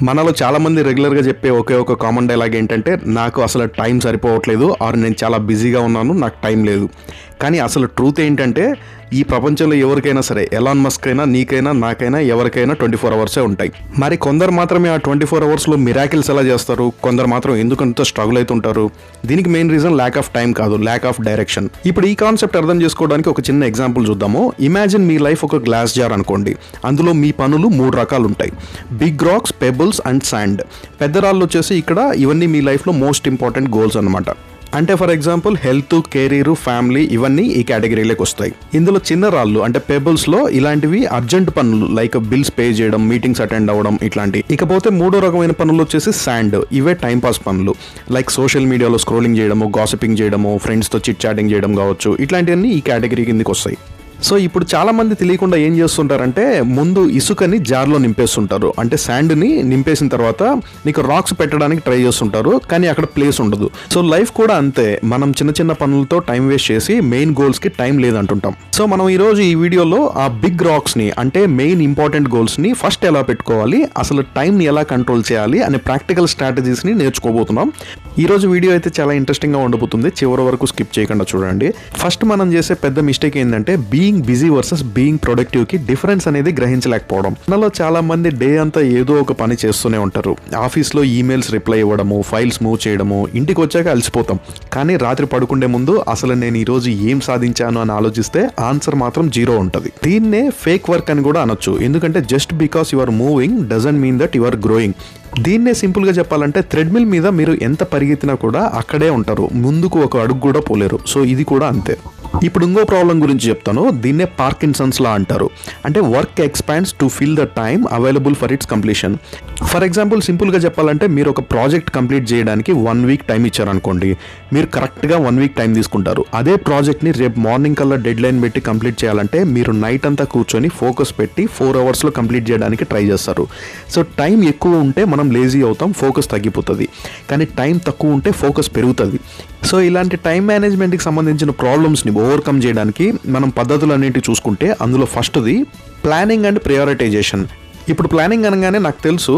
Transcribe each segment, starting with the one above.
మనలో చాలామంది రెగ్యులర్గా చెప్పే ఒకే ఒక కామన్ డైలాగ్ ఏంటంటే నాకు అసలు టైం సరిపోవట్లేదు ఆర్ నేను చాలా బిజీగా ఉన్నాను, నాకు టైం లేదు. కానీ అసలు ట్రూత్ ఏంటంటే ఈ ప్రపంచంలో ఎవరికైనా సరే, ఎలాన్ మస్క్ అయినా, నీకైనా, నాకైనా, ఎవరికైనా 24 అవర్సే ఉంటాయి. మరి కొందరు మాత్రమే ఆ 24 అవర్స్లో మిరాకిల్స్ ఎలా చేస్తారు, కొందరు మాత్రం ఎందుకంత స్ట్రగుల్ అవుతుంటారు? దీనికి main reason lack of time కాదు, ల్యాక్ ఆఫ్ డైరెక్షన్. ఇప్పుడు ఈ కాన్సెప్ట్ అర్థం చేసుకోవడానికి ఒక చిన్న ఎగ్జాంపుల్ చూద్దాము. ఇమాజిన్ మీ లైఫ్ ఒక గ్లాస్ జార్ అనుకోండి. అందులో మీ పనులు 3 రకాలు ఉంటాయి: big rocks, pebbles and sand. పెద్ద రాళ్ళు వచ్చేసి ఇక్కడ ఇవన్నీ మీ లైఫ్లో మోస్ట్ ఇంపార్టెంట్ గోల్స్ అనమాట. అంటే for example health, career, family ఇవన్నీ ఈ కేటగిరీలోకి వస్తాయి. ఇందులో చిన్న రాళ్ళు అంటే పెబుల్స్లో ఇలాంటివి అర్జెంట్ పనులు లైక్ బిల్స్ పే చేయడం, మీటింగ్స్ అటెండ్ అవ్వడం ఇట్లాంటివి. ఇకపోతే మూడో రకమైన పనులు వచ్చేసి శాండ్. ఇవే టైంపాస్ పనులు లైక్ సోషల్ మీడియాలో స్క్రోలింగ్ చేయడము, గాసిపింగ్ చేయడము, ఫ్రెండ్స్తో చిట్ చాటింగ్ చేయడం కావచ్చు. ఇట్లాంటివన్నీ ఈ కేటగిరీ కిందకి వస్తాయి. సో ఇప్పుడు చాలామంది తెలియకుండా ఏం చేస్తుంటారంటే ముందు ఇసుకని జార్లో నింపేస్తుంటారు. అంటే శాండ్ని నింపేసిన తర్వాత నీకు రాక్స్ పెట్టడానికి ట్రై చేస్తుంటారు, కానీ అక్కడ ప్లేస్ ఉండదు. సో లైఫ్ కూడా అంతే, మనం చిన్న చిన్న పనులతో టైం వేస్ట్ చేసి మెయిన్ గోల్స్కి టైం లేదంటుంటాం. సో మనం ఈరోజు ఈ వీడియోలో ఆ బిగ్ రాక్స్ని అంటే మెయిన్ ఇంపార్టెంట్ గోల్స్ని ఫస్ట్ ఎలా పెట్టుకోవాలి, అసలు టైంని ఎలా కంట్రోల్ చేయాలి అనే ప్రాక్టికల్ స్ట్రాటజీస్ని నేర్చుకోబోతున్నాం. ఈరోజు వీడియో అయితే చాలా ఇంట్రెస్టింగ్గా ఉండబోతుంది, చివరి వరకు స్కిప్ చేయకుండా చూడండి. ఫస్ట్ మనం చేసే పెద్ద మిస్టేక్ ఏంటంటే being busy versus being productive కి డిఫరెన్స్ అనేది గ్రహించలేకపోవడం. మనలో చాలా మంది డే అంతా ఏదో ఒక పని చేస్తూనే ఉంటారు. ఆఫీస్లో ఈమెయిల్స్ రిప్లై ఇవ్వడము, ఫైల్స్ మూవ్ చేయడము, ఇంటికి వచ్చాక అలసిపోతాం. కానీ రాత్రి పడుకుండే ముందు అసలు నేను ఈరోజు ఏం సాధించాను అని ఆలోచిస్తే ఆన్సర్ మాత్రం 0 ఉంటుంది. దీన్నే ఫేక్ వర్క్ అని కూడా అనొచ్చు, ఎందుకంటే just because you are moving doesn't mean that you are growing. దీన్నే సింపుల్గా చెప్పాలంటే థ్రెడ్మిల్ మీద మీరు ఎంత పరిగెత్తినా కూడా అక్కడే ఉంటారు, ముందుకు ఒక అడుగు కూడా పోలేరు. సో ఇది కూడా అంతే. ఇప్పుడు ఇంకో ప్రాబ్లం గురించి చెప్తాను. దీన్నే పార్కిన్సన్స్ లా అంటారు. అంటే work expands to fill the time available for it's completion. For example సింపుల్గా చెప్పాలంటే మీరు ఒక ప్రాజెక్ట్ కంప్లీట్ చేయడానికి 1 వీక్ టైం ఇచ్చారనుకోండి, మీరు కరెక్ట్గా 1 వీక్ టైం తీసుకుంటారు. అదే ప్రాజెక్ట్ని రేపు మార్నింగ్ కల్లా డెడ్ లైన్ పెట్టి కంప్లీట్ చేయాలంటే మీరు నైట్ అంతా కూర్చొని ఫోకస్ పెట్టి 4 అవర్స్లో కంప్లీట్ చేయడానికి ట్రై చేస్తారు. సో టైం ఎక్కువ ఉంటే మనం లేజీ అవుతాం, ఫోకస్ తగ్గిపోతుంది. కానీ టైం తక్కువ ఉంటే ఫోకస్ పెరుగుతుంది. సో ఇలాంటి టైం మేనేజ్మెంట్కి సంబంధించిన ప్రాబ్లమ్స్ని ఓవర్కమ్ చేయడానికి మనం పద్ధతులు అన్నిటి చూసుకుంటే అందులో ఫస్ట్ది ప్లానింగ్ అండ్ ప్రయారిటైజేషన్. ఇప్పుడు ప్లానింగ్ అనగానే నాకు తెలుసు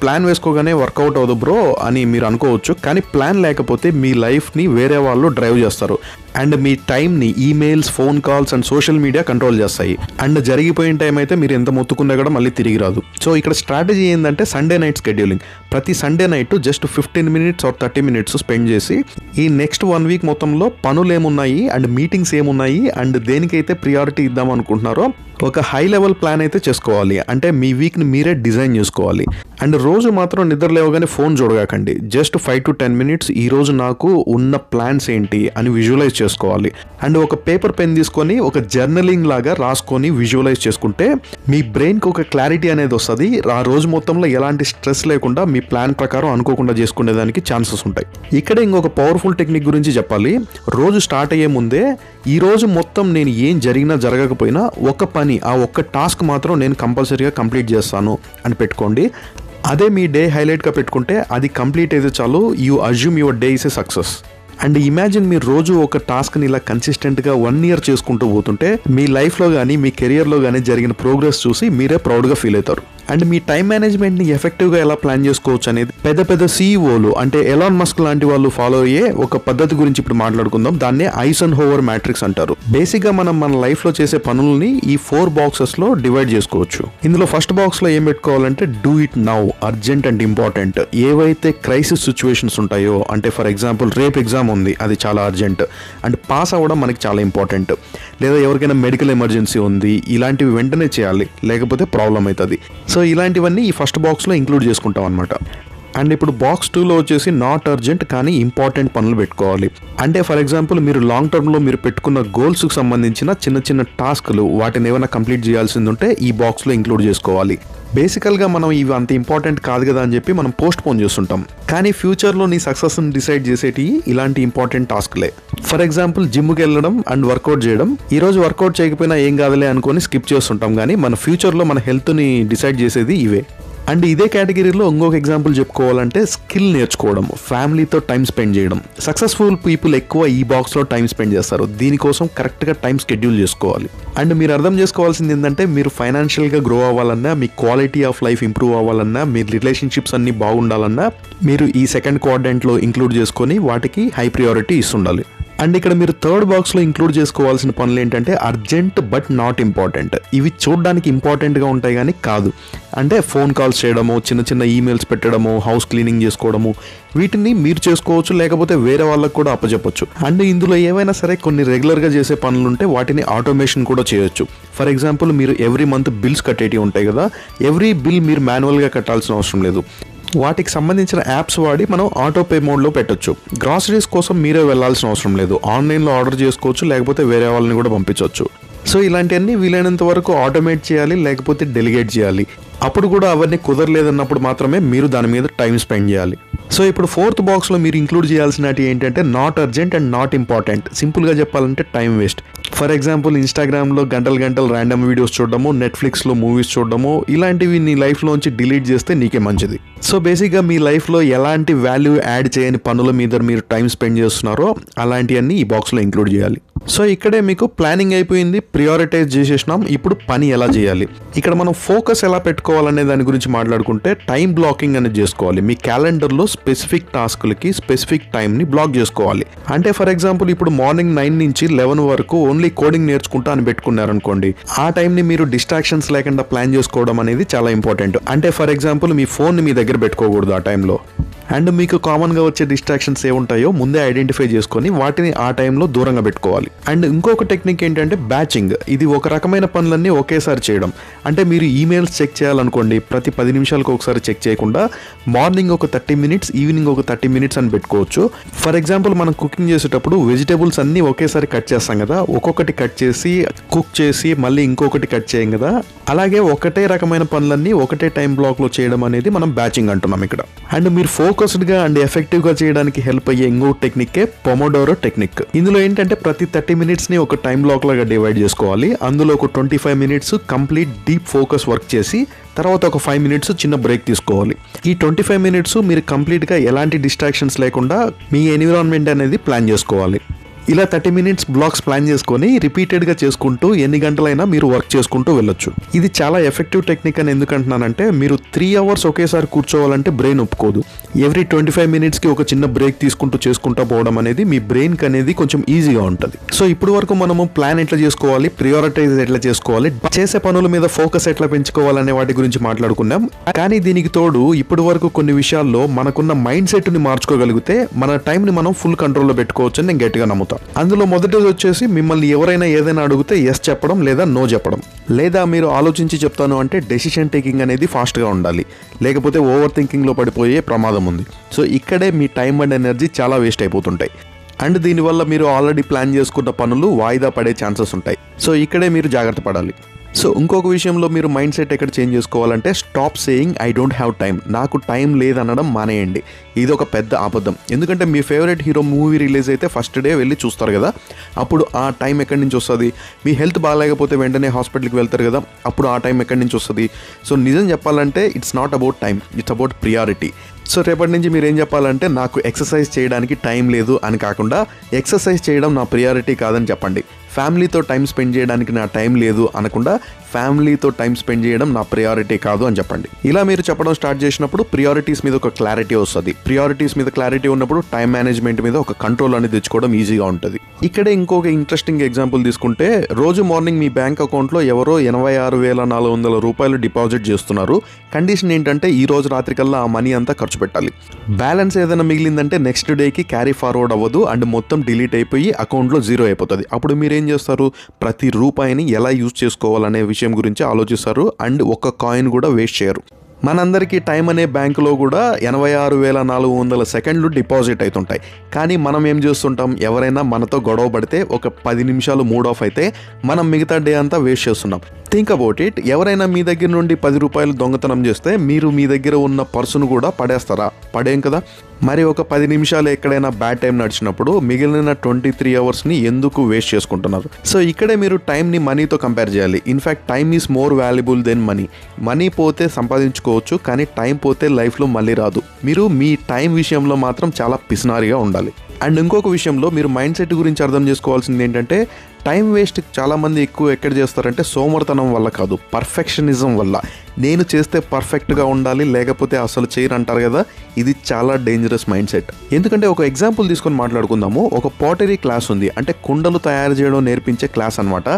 ప్లాన్ వేసుకోగానే వర్కౌట్ అవ్వదు బ్రో అని మీరు అనుకోవచ్చు. కానీ ప్లాన్ లేకపోతే మీ లైఫ్ని వేరే వాళ్ళు డ్రైవ్ చేస్తారు అండ్ మీ టైంని emails, phone calls and social media control చేస్తాయి. అండ్ జరిగిపోయిన టైం అయితే మీరు ఎంత మొత్తుకున్నా కూడా మళ్ళీ తిరిగి రాదు. సో ఇక్కడ స్ట్రాటజీ ఏంటంటే సండే నైట్ షెడ్యూలింగ్. ప్రతి Sunday night just 15 minutes or 30 minutes spend చేసి ఈ నెక్స్ట్ 1 వీక్ మొత్తంలో పనులు ఏమున్నాయి అండ్ మీటింగ్స్ ఏమున్నాయి అండ్ దేనికైతే ప్రియారిటీ ఇద్దాం అనుకుంటున్నారో ఒక హై లెవెల్ ప్లాన్ అయితే చేసుకోవాలి. అంటే మీ వీక్ని మీరే డిజైన్ చేసుకోవాలి. అండ్ రోజు మాత్రం నిద్ర లేవగానే ఫోన్ చూడగాకండి. జస్ట్ 5 to 10 మినిట్స్ ఈ రోజు నాకు ఉన్న ప్లాన్స్ ఏంటి అని విజువలైజ్ చేసుకోవాలి. అండ్ ఒక పేపర్ పెన్ తీసుకొని ఒక జర్నలింగ్ లాగా రాసుకొని విజువలైజ్ చేసుకుంటే మీ బ్రెయిన్కి ఒక క్లారిటీ అనేది వస్తుంది. ఆ రోజు మొత్తంలో ఎలాంటి స్ట్రెస్ లేకుండా మీ ప్లాన్ ప్రకారం అనుకోకుండా చేసుకునేదానికి ఛాన్సెస్ ఉంటాయి. ఇక్కడే ఇంకొక పవర్ఫుల్ టెక్నిక్ గురించి చెప్పాలి. రోజు స్టార్ట్ అయ్యే ముందే ఈ రోజు మొత్తం నేను ఏం జరిగినా జరగకపోయినా ఒక పని, ఆ ఒక్క టాస్క్ మాత్రం నేను కంపల్సరీగా కంప్లీట్ చేస్తాను అని పెట్టుకోండి. అదే మీ డే హైలైట్గా పెట్టుకుంటే అది కంప్లీట్ అయితే చాలు, you assume your day is a success. And imagine మీరు రోజు ఒక టాస్క్ని ఇలా కన్సిస్టెంట్గా 1 year చేసుకుంటూ పోతుంటే మీ లైఫ్లో కానీ మీ కెరియర్లో కానీ జరిగిన ప్రోగ్రెస్ చూసి మీరే ప్రౌడ్గా ఫీల్ అవుతారు. అండ్ మీ టైం మేనేజ్మెంట్ని ఎఫెక్టివ్గా ఎలా ప్లాన్ చేసుకోవచ్చు అనేది పెద్ద పెద్ద సీఈఓలు అంటే ఎలాన్ మస్క్ లాంటి వాళ్ళు ఫాలో అయ్యే ఒక పద్ధతి గురించి ఇప్పుడు మాట్లాడుకుందాం. దాన్నే ఐసెన్హోవర్ మ్యాట్రిక్స్ అంటారు. బేసిక్గా మనం మన లైఫ్లో చేసే పనులని ఈ 4 బాక్సెస్లో డివైడ్ చేసుకోవచ్చు. ఇందులో ఫస్ట్ బాక్స్లో ఏం పెట్టుకోవాలంటే do it now, urgent and important. ఏవైతే క్రైసిస్ సిచ్యువేషన్స్ ఉంటాయో, అంటే ఫర్ ఎగ్జాంపుల్ రేపు ఎగ్జామ్ ఉంది, అది చాలా అర్జెంట్ అండ్ పాస్ అవ్వడం మనకి చాలా ఇంపార్టెంట్. లేదా ఎవరికైనా మెడికల్ ఎమర్జెన్సీ ఉంది, ఇలాంటివి వెంటనే చేయాలి, లేకపోతే ప్రాబ్లం అవుతుంది. సో ఇలాంటివన్నీ ఈ ఫస్ట్ బాక్స్లో ఇంక్లూడ్ చేసుకుంటాం అనమాట. అండ్ ఇప్పుడు బాక్స్ 2లో వచ్చేసి నాట్ అర్జెంట్ కానీ ఇంపార్టెంట్ పనులు పెట్టుకోవాలి. అంటే ఫర్ ఎగ్జాంపుల్ మీరు లాంగ్ టర్మ్లో మీరు పెట్టుకున్న గోల్స్కి సంబంధించిన చిన్న చిన్న టాస్క్లు, వాటిని ఏమైనా కంప్లీట్ చేయాల్సింది ఉంటే ఈ బాక్స్లో ఇంక్లూడ్ చేసుకోవాలి. బేసికల్గా మనం ఇవి అంత ఇంపార్టెంట్ కాదు కదా అని చెప్పి మనం పోస్ట్ పోన్ చేస్తుంటాం. కానీ ఫ్యూచర్లో నీ సక్సెస్ని డిసైడ్ చేసేటి ఇలాంటి ఇంపార్టెంట్ టాస్క్లే. ఫర్ ఎగ్జాంపుల్ జిమ్కి వెళ్ళడం అండ్ వర్కౌట్ చేయడం. ఈరోజు వర్కౌట్ చేయకపోయినా ఏం కాదులే అనుకొని స్కిప్ చేస్తుంటాం, కానీ మన ఫ్యూచర్లో మన హెల్త్ని డిసైడ్ చేసేది ఇవే. అండ్ ఇదే కేటగిరీలో ఇంకొక ఎగ్జాంపుల్ చెప్పుకోవాలంటే స్కిల్ నేర్చుకోవడం, ఫ్యామిలీతో టైం స్పెండ్ చేయడం. సక్సెస్ఫుల్ పీపుల్ ఎక్కువ ఈ బాక్స్లో టైం స్పెండ్ చేస్తారు. దీనికోసం కరెక్ట్గా టైం షెడ్యూల్ చేసుకోవాలి. అండ్ మీరు అర్థం చేసుకోవాల్సింది ఏంటంటే మీరు ఫైనాన్షియల్గా గ్రో అవ్వాలన్నా, మీ క్వాలిటీ ఆఫ్ లైఫ్ ఇంప్రూవ్ అవ్వాలన్నా, మీ రిలేషన్షిప్స్ అన్నీ బాగుండాలన్నా మీరు ఈ సెకండ్ క్వాడ్రంట్లో ఇంక్లూడ్ చేసుకొని వాటికి హై ప్రియారిటీ ఇస్తుండాలి. అండ్ ఇక్కడ మీరు థర్డ్ బాక్స్లో ఇంక్లూడ్ చేసుకోవాల్సిన పనులు ఏంటంటే అర్జెంట్ బట్ నాట్ ఇంపార్టెంట్. ఇవి చూడడానికి ఇంపార్టెంట్గా ఉంటాయి కానీ కాదు. అంటే ఫోన్ కాల్స్ చేయడము, చిన్న చిన్న ఈమెయిల్స్ పెట్టడము, హౌస్ క్లీనింగ్ చేసుకోవడము, వీటిని మీరు చేసుకోవచ్చు, లేకపోతే వేరే వాళ్ళకు కూడా అప్పచెప్పొచ్చు. అండ్ ఇందులో ఏవైనా సరే కొన్ని రెగ్యులర్గా చేసే పనులు ఉంటే వాటిని ఆటోమేషన్ కూడా చేయొచ్చు. ఫర్ ఎగ్జాంపుల్ మీరు ఎవ్రీ మంత్ బిల్స్ కట్టేటివి ఉంటాయి కదా, ఎవ్రీ బిల్ మీరు మాన్యువల్గా కట్టాల్సిన అవసరం లేదు. వాటికి సంబంధించిన యాప్స్ వాడి మనం ఆటో పే మోడ్లో పెట్టొచ్చు. గ్రాసరీస్ కోసం మీరే వెళ్ళాల్సిన అవసరం లేదు, ఆన్లైన్లో ఆర్డర్ చేసుకోవచ్చు, లేకపోతే వేరే వాళ్ళని కూడా పంపించవచ్చు. సో ఇలాంటివన్నీ వీలైనంత వరకు ఆటోమేట్ చేయాలి, లేకపోతే డెలిగేట్ చేయాలి. అప్పుడు కూడా అవన్నీ కుదరలేదన్నప్పుడు మాత్రమే మీరు దాని మీద టైం స్పెండ్ చేయాలి. సో ఇప్పుడు ఫోర్త్ బాక్స్లో మీరు ఇంక్లూడ్ చేయాల్సినవి ఏంటంటే not urgent and not important. సింపుల్గా చెప్పాలంటే టైం వేస్ట్. ఫర్ ఎగ్జాంపుల్ ఇన్స్టాగ్రామ్లో గంటలు ర్యాండమ్ వీడియోస్ చూడడము, నెట్ఫ్లిక్స్లో మూవీస్ చూడడము, ఇలాంటివి నీ లైఫ్లోంచి డిలీట్ చేస్తే నీకే మంచిది. సో బేసిక్గా మీ లైఫ్లో ఎలాంటి వాల్యూ యాడ్ చేయని పనుల మీద మీరు టైం స్పెండ్ చేస్తున్నారో అలాంటివన్నీ ఈ బాక్స్లో ఇంక్లూడ్ చేయాలి. సో ఇక్కడే మీకు ప్లానింగ్ అయిపోయింది, ప్రియారిటైజ్ చేసేసినాం. ఇప్పుడు పని ఎలా చేయాలి, ఇక్కడ మనం ఫోకస్ ఎలా పెట్టుకోవాలనే దాని గురించి మాట్లాడుకుంటే టైం బ్లాకింగ్ అనేది చేసుకోవాలి. మీ క్యాలెండర్లో స్పెసిఫిక్ టాస్క్లకి స్పెసిఫిక్ టైంని బ్లాక్ చేసుకోవాలి. అంటే ఫర్ ఎగ్జాంపుల్ ఇప్పుడు మార్నింగ్ 9 నుంచి 11 వరకు ఓన్లీ కోడింగ్ నేర్చుకుంటా అని పెట్టుకున్నారనుకోండి, ఆ టైంని మీరు డిస్ట్రాక్షన్స్ లేకుండా ప్లాన్ చేసుకోవడం అనేది చాలా ఇంపార్టెంట్. అంటే ఫర్ ఎగ్జాంపుల్ మీ ఫోన్ని మీ దగ్గర పెట్టుకోకూడదు ఆ టైంలో. అండ్ మీకు కామన్గా వచ్చే డిస్ట్రాక్షన్స్ ఏముంటాయో ముందే ఐడెంటిఫై చేసుకొని వాటిని ఆ టైంలో దూరంగా పెట్టుకోవాలి. అండ్ ఇంకొక టెక్నిక్ ఏంటంటే బ్యాచింగ్. ఇది ఒక రకమైన పనులన్నీ ఒకేసారి చేయడం. అంటే మీరు ఈమెయిల్స్ చెక్ చేయాలనుకోండి, ప్రతి 10 నిమిషాలకు ఒకసారి చెక్ చేయకుండా మార్నింగ్ ఒక 30 మినిట్స్, ఈవినింగ్ ఒక 30 మినిట్స్ అని పెట్టుకోవచ్చు. ఫర్ ఎగ్జాంపుల్ మనం కుకింగ్ చేసేటప్పుడు వెజిటేబుల్స్ అన్నీ ఒకేసారి కట్ చేస్తాం కదా, ఒక్కొక్కటి కట్ చేసి కుక్ చేసి మళ్ళీ ఇంకొకటి కట్ చేయం కదా, అలాగే ఒకటే రకమైన పనులన్నీ ఒకటే టైం బ్లాక్లో చేయడం అనేది మనం బ్యాచింగ్ అంటున్నాం ఇక్కడ. అండ్ మీరు ఫోకస్డ్గా అండ్ ఎఫెక్టివ్గా చేయడానికి హెల్ప్ అయ్యే ఇంకో టెక్నిక్కే పొమోడోరో టెక్నిక్. ఇందులో ఏంటంటే ప్రతి 30 మినిట్స్ని ఒక టైం బ్లాక్ లాగా డివైడ్ చేసుకోవాలి. అందులో ఒక 25 minutes complete deep focus work చేసి తర్వాత ఒక 5 మినిట్స్ చిన్న బ్రేక్ తీసుకోవాలి. ఈ 25 మినిట్స్ మీరు కంప్లీట్గా ఎలాంటి డిస్ట్రాక్షన్స్ లేకుండా మీ ఎన్విరాన్మెంట్ అనేది ప్లాన్ చేసుకోవాలి. ఇలా 30 మినిట్స్ బ్లాక్స్ ప్లాన్ చేసుకొని రిపీటెడ్గా చేసుకుంటూ ఎన్ని గంటలైనా మీరు వర్క్ చేసుకుంటూ వెళ్ళొచ్చు. ఇది చాలా ఎఫెక్టివ్ టెక్నిక్ అని ఎందుకంటున్నానంటే మీరు 3 అవర్స్ ఒకేసారి కూర్చోవాలంటే బ్రెయిన్ ఒప్పుకోదు. ఎవ్రీ 25 మినిట్స్కి ఒక చిన్న బ్రేక్ తీసుకుంటూ చేసుకుంటూ పోవడం అనేది మీ బ్రెయిన్కి అనేది కొంచెం ఈజీగా ఉంటుంది. సో ఇప్పుడు వరకు మనము ప్లాన్ ఎట్లా చేసుకోవాలి, ప్రియారిటైజ్ ఎట్లా చేసుకోవాలి, చేసే పనుల మీద ఫోకస్ ఎట్లా పెంచుకోవాలనే వాటి గురించి మాట్లాడుకున్నాం. కానీ దీనికి తోడు ఇప్పటి వరకు కొన్ని విషయాల్లో మనకున్న మైండ్ సెట్ని మార్చుకోగలిగితే మన టైంని మనం ఫుల్ కంట్రోల్లో పెట్టుకోవచ్చు అని నేను గట్టిగా నమ్ముతాను. అందులో మొదటిది వచ్చేసి మిమ్మల్ని ఎవరైనా ఏదైనా అడిగితే ఎస్ చెప్పడం లేదా నో చెప్పడం. లేదా మీరు ఆలోచించి చెప్తాను అంటే డెసిషన్ టేకింగ్ అనేది ఫాస్ట్గా ఉండాలి, లేకపోతే ఓవర్ థింకింగ్లో పడిపోయే ప్రమాదం ఉంది. సో ఇక్కడే మీ టైం అండ్ ఎనర్జీ చాలా వేస్ట్ అయిపోతుంటాయి. అండ్ దీనివల్ల మీరు ఆల్రెడీ ప్లాన్ చేసుకున్న పనులు వాయిదా పడే ఛాన్సెస్ ఉంటాయి. సో ఇక్కడే మీరు జాగ్రత్త పడాలి. సో ఇంకొక విషయంలో మీరు మైండ్ సెట్ ఎక్కడ చేంజ్ చేసుకోవాలంటే stop saying I don't have time, నాకు టైం లేదనడం మానేయండి. ఇది ఒక పెద్ద అబద్ధం. ఎందుకంటే మీ ఫేవరెట్ హీరో మూవీ రిలీజ్ అయితే ఫస్ట్ డే వెళ్ళి చూస్తారు కదా, అప్పుడు ఆ టైం ఎక్కడి నుంచి వస్తుంది? మీ హెల్త్ బాగాలేకపోతే వెంటనే హాస్పిటల్కి వెళ్తారు కదా, అప్పుడు ఆ టైం ఎక్కడి నుంచి వస్తుంది? సో నిజం చెప్పాలంటే it's not about time, it's about priority. So రేపటి నుంచి మీరు ఏం చెప్పాలంటే నాకు ఎక్సర్సైజ్ చేయడానికి టైం లేదు అని కాకుండా ఎక్సర్సైజ్ చేయడం నా ప్రియారిటీ కాదని చెప్పండి. ఫ్యామిలీతో టైం స్పెండ్ చేయడానికి నా టైం లేదు అనకుండా ఫ్యామిలీతో టైం స్పెండ్ చేయడం నా ప్రియారిటీ కాదు అని చెప్పండి. ఇలా మీరు చెప్పడం స్టార్ట్ చేసినప్పుడు ప్రియారిటీస్ మీద ఒక క్లారిటీ వస్తుంది. ప్రియారిటీస్ మీద క్లారిటీ ఉన్నప్పుడు టైం మేనేజ్మెంట్ మీద ఒక కంట్రోల్ అనేది తెచ్చుకోవడం ఈజీగా ఉంటుంది. ఇక్కడే ఇంకొక ఇంట్రెస్టింగ్ ఎగ్జాంపుల్ తీసుకుంటే రోజు మార్నింగ్ మీ బ్యాంక్ అకౌంట్లో ఎవరో 86,400 రూపాయలు డిపాజిట్ చేస్తున్నారు. కండిషన్ ఏంటంటే ఈ రోజు రాత్రికల్లా ఆ మనీ అంతా ఖర్చు పెట్టాలి. బ్యాలెన్స్ ఏదైనా మిగిలిందంటే నెక్స్ట్ డేకి క్యారీ ఫార్వర్డ్ అవ్వదు అండ్ మొత్తం డిలీట్ అయిపోయి అకౌంట్లో జీరో అయిపోతుంది. అప్పుడు మీరు ఏం చేస్తారు? ప్రతి రూపాయిని ఎలా యూజ్ చేసుకోవాలనే విషయం గురించి ఆలోచిస్తారు అండ్ ఒక్క కాయిన్ కూడా వేస్ట్ చేయరు. మనందరికీ టైం అనే బ్యాంకులో కూడా 86,400 సెకండ్లు డిపాజిట్ అవుతుంటాయి. కానీ మనం ఏం చేస్తుంటాం? ఎవరైనా మనతో గొడవ పడితే ఒక 10 నిమిషాలు మూడ్ ఆఫ్ అయితే మనం మిగతా డే అంతా వేస్ట్ చేస్తున్నాం. Think about it. ఎవరైనా మీ దగ్గర నుండి 10 రూపాయలు దొంగతనం చేస్తే మీరు మీ దగ్గర ఉన్న పర్సును కూడా పడేస్తారా? పడేం కదా. మరి ఒక 10 నిమిషాలు ఎక్కడైనా బ్యాడ్ టైం నడిచినప్పుడు మిగిలిన 23 అవర్స్ని ఎందుకు వేస్ట్ చేసుకుంటున్నారు? సో ఇక్కడే మీరు టైంని మనీతో కంపేర్ చేయాలి. In fact time is more valuable than money. Money పోతే సంపాదించుకోవచ్చు, కానీ టైం పోతే లైఫ్లో మళ్ళీ రాదు. మీరు మీ టైం విషయంలో మాత్రం చాలా పిసినారిగా ఉండాలి. అండ్ ఇంకొక విషయంలో మీరు మైండ్ సెట్ గురించి అర్థం చేసుకోవాల్సింది ఏంటంటే, టైం వేస్ట్ చాలామంది ఎక్కువ ఎక్కడ చేస్తారంటే సోమర్తనం వల్ల కాదు, పర్ఫెక్షనిజం వల్ల. నేను చేస్తే పర్ఫెక్ట్గా ఉండాలి, లేకపోతే అసలు చేయరు అంటారు కదా, ఇది చాలా డేంజరస్ మైండ్ సెట్. ఎందుకంటే ఒక ఎగ్జాంపుల్ తీసుకొని మాట్లాడుకుందాము. ఒక పాటరీ క్లాస్ ఉంది, అంటే కుండలు తయారు చేయడం నేర్పించే క్లాస్ అనమాట.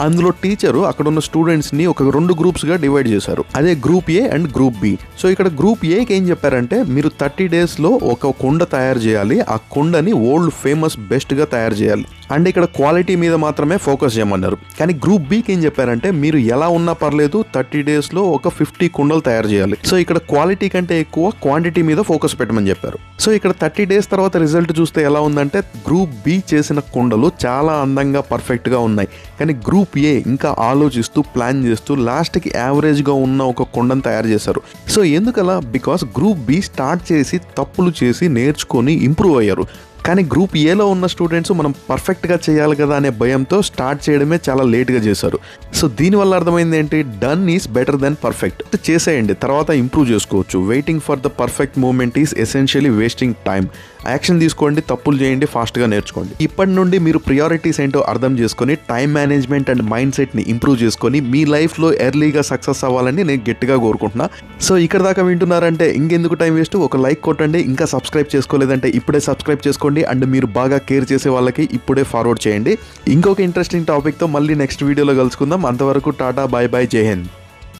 అందులో టీచరు అక్కడ ఉన్న స్టూడెంట్స్ని ఒక 2 గ్రూప్స్గా డివైడ్ చేశారు. అదే group A and group B. So ఇక్కడ గ్రూప్ ఏకి ఏం చెప్పారంటే, మీరు 30 డేస్లో ఒక కుండ తయారు చేయాలి, ఆ కుండని వరల్డ్ ఫేమస్ బెస్ట్గా తయారు చేయాలి. అండ్ ఇక్కడ క్వాలిటీ మీద మాత్రమే ఫోకస్ చేయమన్నారు. కానీ గ్రూప్ బికి ఏం చెప్పారంటే, మీరు ఎలా ఉన్నా పర్లేదు 30 డేస్లో ఒక 50 కుండలు తయారు చేయాలి. సో ఇక్కడ క్వాలిటీ కంటే ఎక్కువ క్వాంటిటీ మీద ఫోకస్ పెట్టమని చెప్పారు. సో ఇక్కడ 30 డేస్ తర్వాత రిజల్ట్ చూస్తే ఎలా ఉందంటే, గ్రూప్ బి చేసిన కుండలు చాలా అందంగా పర్ఫెక్ట్గా ఉన్నాయి. కానీ గ్రూప్ ఏ ఇంకా ఆలోచిస్తూ ప్లాన్ చేస్తూ లాస్ట్కి యావరేజ్గా ఉన్న ఒక కుండను తయారు చేశారు. సో ఎందుకలా? బికాస్ గ్రూప్ బి స్టార్ట్ చేసి తప్పులు చేసి నేర్చుకొని ఇంప్రూవ్ అయ్యారు. కానీ గ్రూప్ ఏలో ఉన్న స్టూడెంట్స్ మనం పర్ఫెక్ట్గా చేయాలి కదా అనే భయంతో స్టార్ట్ చేయడమే చాలా లేట్గా చేశారు. సో దీనివల్ల అర్థమైంది ఏంటి? Done is better than perfect. చేసేయండి, తర్వాత ఇంప్రూవ్ చేసుకోవచ్చు. Waiting for the perfect moment is essentially wasting time. Action తీసుకోండి, తప్పులు చేయండి, ఫాస్ట్గా నేర్చుకోండి. ఇప్పటి నుండి మీరు ప్రియారిటీస్ ఏంటో అర్థం చేసుకొని టైం మేనేజ్మెంట్ అండ్ మైండ్ సెట్ని ఇంప్రూవ్ చేసుకొని మీ లైఫ్లో ఎర్లీగా సక్సెస్ అవ్వాలని నేను గట్టిగా కోరుకుంటున్నా. సో ఇక్కడ దాకా వింటున్నారంటే ఇంకెందుకు టైం వేస్ట్? ఒక లైక్ కొట్టండి. ఇంకా సబ్స్క్రైబ్ చేసుకోలేదంటే ఇప్పుడే సబ్స్క్రైబ్ చేసుకోండి. అండ్ మీరు బాగా కేర్ చేసే వాళ్ళకి ఇప్పుడే ఫార్వర్డ్ చేయండి. ఇంకొక ఇంట్రెస్టింగ్ టాపిక్తో మళ్ళీ నెక్స్ట్ వీడియోలో కలుసుకుందాం. అంతవరకు టాటా, బాయ్ బాయ్, జై హింద్.